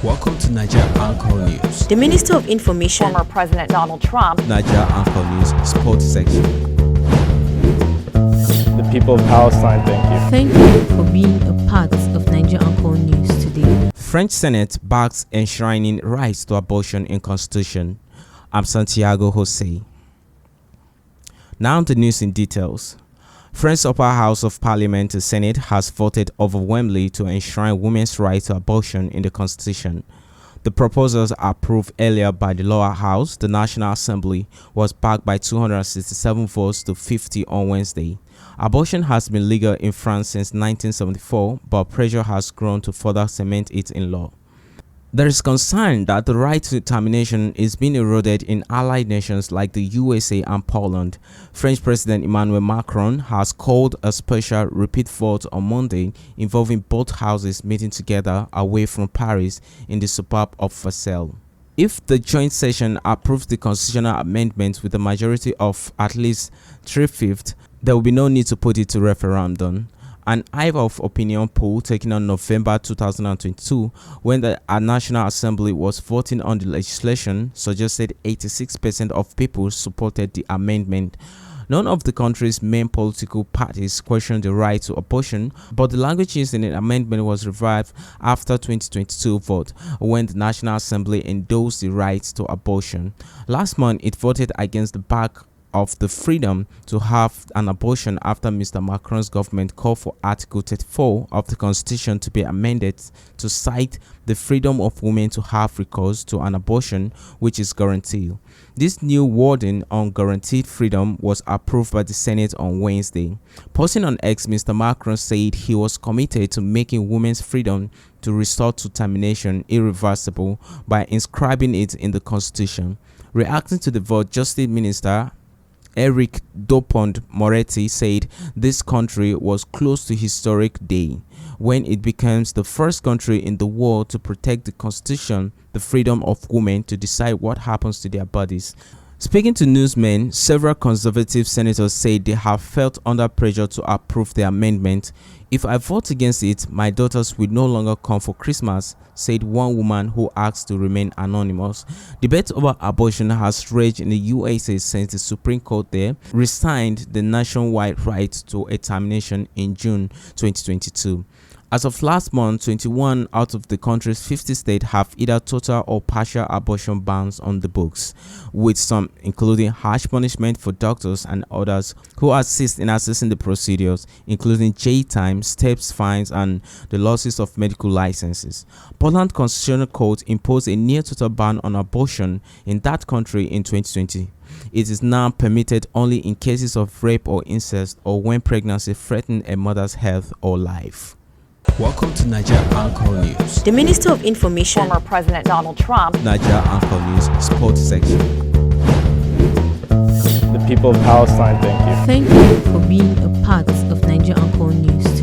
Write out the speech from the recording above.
Welcome to Naija Anchor News. The Minister of Information, former President Donald Trump. Naija Anchor News Sports Section. The people of Palestine, thank you. Thank you for being a part of Naija Anchor News today. French Senate backs enshrining rights to abortion in Constitution. I'm Santiago Jose. Now the news in details. France's upper house of parliament, the Senate, has voted overwhelmingly to enshrine women's right to abortion in the Constitution. The proposals approved earlier by the lower house, the National Assembly, was backed by 267 votes to 50 on Wednesday. Abortion has been legal in France since 1974, but pressure has grown to further cement it in law. There is concern that the right to termination is being eroded in allied nations like the USA and Poland. French President Emmanuel Macron has called a special repeat vote on Monday involving both houses meeting together away from Paris in the suburb of Versailles. If the joint session approves the constitutional amendment with a majority of at least 3/5, there will be no need to put it to referendum. An eye of opinion poll taken on November 2022, when the National Assembly was voting on the legislation, suggested 86% of people supported the amendment. None of the country's main political parties questioned the right to abortion, but the language used in the amendment was revived after 2022 vote, when the National Assembly endorsed the right to abortion. Last month, it voted against the back of the freedom to have an abortion after Mr. Macron's government called for Article 34 of the Constitution to be amended to cite the freedom of women to have recourse to an abortion which is guaranteed. This new wording on guaranteed freedom was approved by the Senate on Wednesday. Posting on X, Mr. Macron said he was committed to making women's freedom to resort to termination irreversible by inscribing it in the Constitution. Reacting to the vote, Justice Minister Dupond-Moretti said this country was close to historic day when it becomes the first country in the world to protect the Constitution, the freedom of women to decide what happens to their bodies. Speaking to newsmen, several conservative senators said they have felt under pressure to approve the amendment. If I vote against it, my daughters will no longer come for Christmas, said one woman who asked to remain anonymous. Debate over abortion has raged in the USA since the Supreme Court there resigned the nationwide right to a termination in June 2022. As of last month, 21 out of the country's 50 states have either total or partial abortion bans on the books, with some including harsh punishment for doctors and others who assist in assessing the procedures, including jail time, steps, fines, and the losses of medical licenses. Poland Constitutional Court imposed a near total ban on abortion in that country in 2020. It is now permitted only in cases of rape or incest or when pregnancy threatens a mother's health or life. Welcome to Naija Anchor News. The Minister of Information, Former President Donald Trump. Naija Anchor News Sports Section. The people of Palestine, thank you. thank you for being a part of Naija Anchor News.